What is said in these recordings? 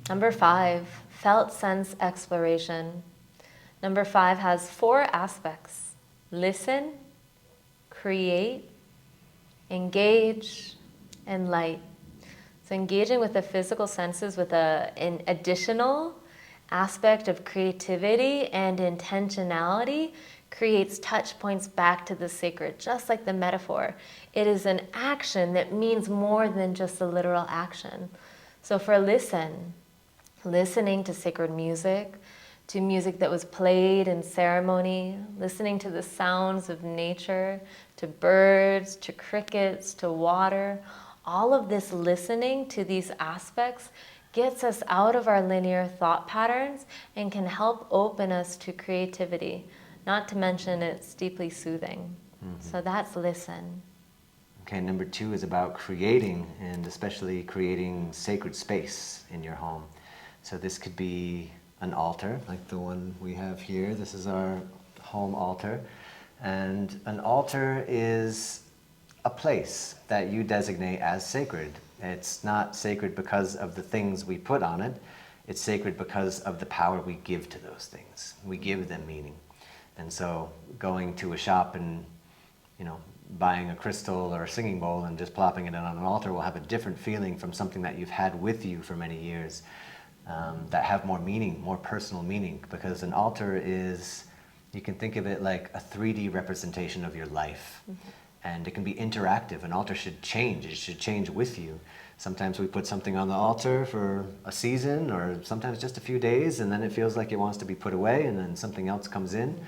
Number 5, felt sense exploration. Number 5 has 4 aspects: listen, create, engage, and light. So engaging with the physical senses with an additional aspect of creativity and intentionality creates touch points back to the sacred, just like the metaphor. It is an action that means more than just a literal action. So for listening to sacred music, to music that was played in ceremony, listening to the sounds of nature, to birds, to crickets, to water, all of this listening to these aspects gets us out of our linear thought patterns and can help open us to creativity. Not to mention it's deeply soothing. So that's listen. Okay, number 2 is about creating, and especially creating sacred space in your home. So this could be an altar, like the one we have here. This is our home altar. And an altar is a place that you designate as sacred. It's not sacred because of the things we put on it. It's sacred because of the power we give to those things. We give them meaning. And so going to a shop and, buying a crystal or a singing bowl and just plopping it on an altar will have a different feeling from something that you've had with you for many years, that have more meaning, more personal meaning. Because an altar is, you can think of it like a 3D representation of your life. And it can be interactive. An altar should change. It should change with you. Sometimes we put something on the altar for a season, or sometimes just a few days, and then it feels like it wants to be put away, and then something else comes in.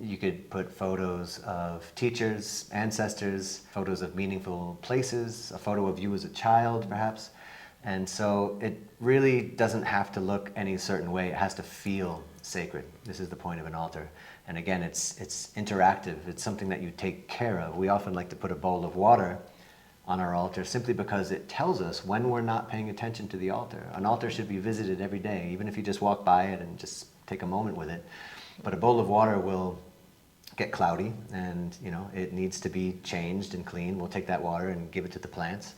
You could put photos of teachers, ancestors, photos of meaningful places, a photo of you as a child, perhaps. And so it really doesn't have to look any certain way. It has to feel sacred. This is the point of an altar. And again, it's interactive. It's something that you take care of. We often like to put a bowl of water on our altar simply because it tells us when we're not paying attention to the altar. An altar should be visited every day, even if you just walk by it and just take a moment with it. But a bowl of water will get cloudy, and it needs to be changed and cleaned. We'll take that water and give it to the plants.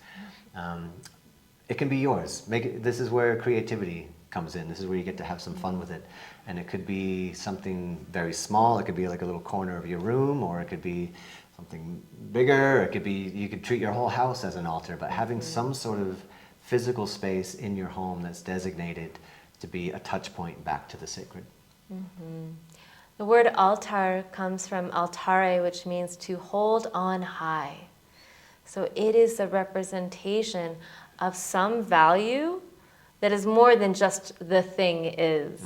It can be yours. This is where creativity comes in. This is where you get to have some fun with it. And it could be something very small. It could be like a little corner of your room, or it could be something bigger. It could be, you could treat your whole house as an altar, but having some sort of physical space in your home that's designated to be a touch point back to the sacred. The word altar comes from altare, which means to hold on high. So it is a representation of some value that is more than just the thing is.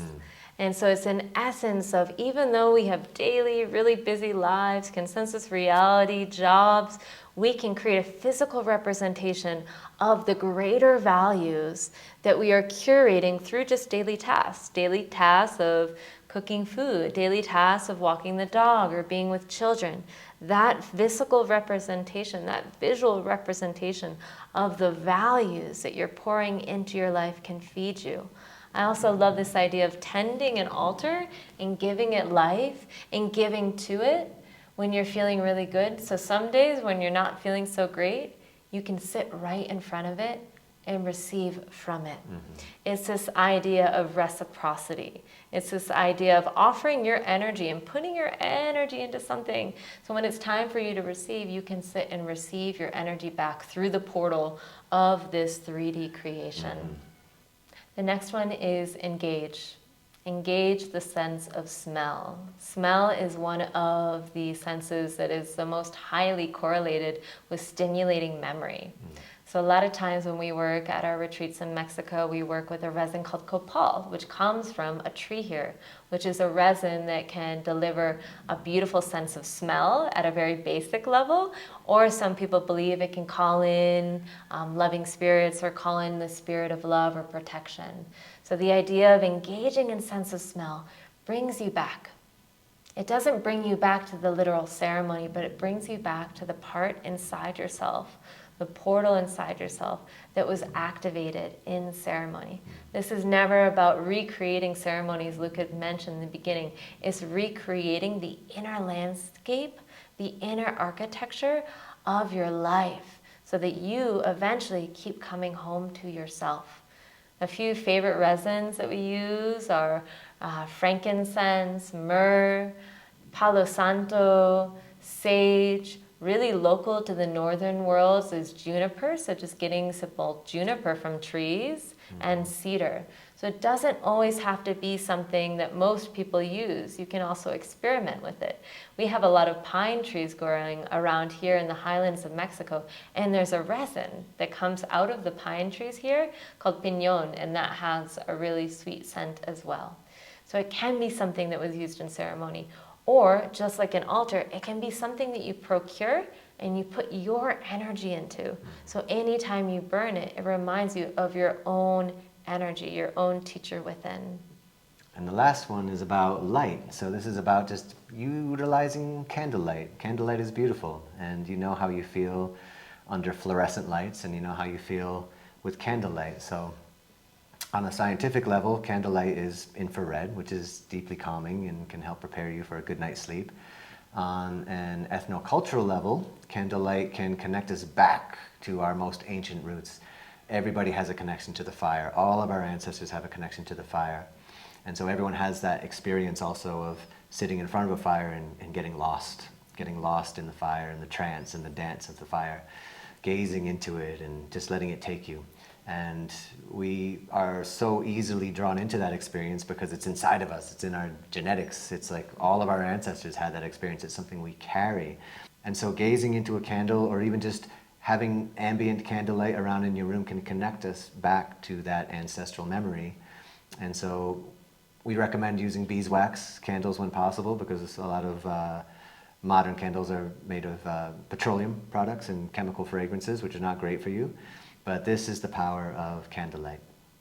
And so it's an essence of, even though we have daily, really busy lives, consensus reality, jobs, we can create a physical representation of the greater values that we are curating through just daily tasks of cooking food, daily tasks of walking the dog or being with children. That physical representation, that visual representation of the values that you're pouring into your life can feed you. I also love this idea of tending an altar and giving it life and giving to it when you're feeling really good. So some days when you're not feeling so great, you can sit right in front of it and receive from it. It's this idea of reciprocity. It's this idea of offering your energy and putting your energy into something. So when it's time for you to receive, you can sit and receive your energy back through the portal of this 3D creation. The next one is engage. Engage the sense of smell. Smell is one of the senses that is the most highly correlated with stimulating memory. So a lot of times when we work at our retreats in Mexico, we work with a resin called copal, which comes from a tree here, which is a resin that can deliver a beautiful sense of smell at a very basic level, or some people believe it can call in loving spirits or call in the spirit of love or protection. So the idea of engaging in sense of smell brings you back. It doesn't bring you back to the literal ceremony, but it brings you back to the part inside yourself, the portal inside yourself that was activated in ceremony. This is never about recreating ceremonies Luke had mentioned in the beginning. It's recreating the inner landscape, the inner architecture of your life so that you eventually keep coming home to yourself. A few favorite resins that we use are frankincense, myrrh, palo santo, sage. Really local to the northern worlds is juniper, so just getting simple juniper from trees, and cedar. So it doesn't always have to be something that most people use. You can also experiment with it. We have a lot of pine trees growing around here in the highlands of Mexico, and there's a resin that comes out of the pine trees here called piñón, and that has a really sweet scent as well. So it can be something that was used in ceremony. Or, just like an altar, it can be something that you procure and you put your energy into. So anytime you burn it, it reminds you of your own energy, your own teacher within. And the last one is about light. So this is about just utilizing candlelight. Candlelight is beautiful, and you know how you feel under fluorescent lights, and you know how you feel with candlelight. So on a scientific level, candlelight is infrared, which is deeply calming and can help prepare you for a good night's sleep. On an ethnocultural level, candlelight can connect us back to our most ancient roots. Everybody has a connection to the fire. All of our ancestors have a connection to the fire. And so everyone has that experience also of sitting in front of a fire and getting lost in the fire, in the trance and the dance of the fire, gazing into it and just letting it take you. And we are so easily drawn into that experience because it's inside of us. It's in our genetics. It's like all of our ancestors had that experience. It's something we carry. And so gazing into a candle, or even just having ambient candlelight around in your room, can connect us back to that ancestral memory. And so we recommend using beeswax candles when possible, because a lot of modern candles are made of petroleum products and chemical fragrances, which are not great for you. But this is the power of candlelight.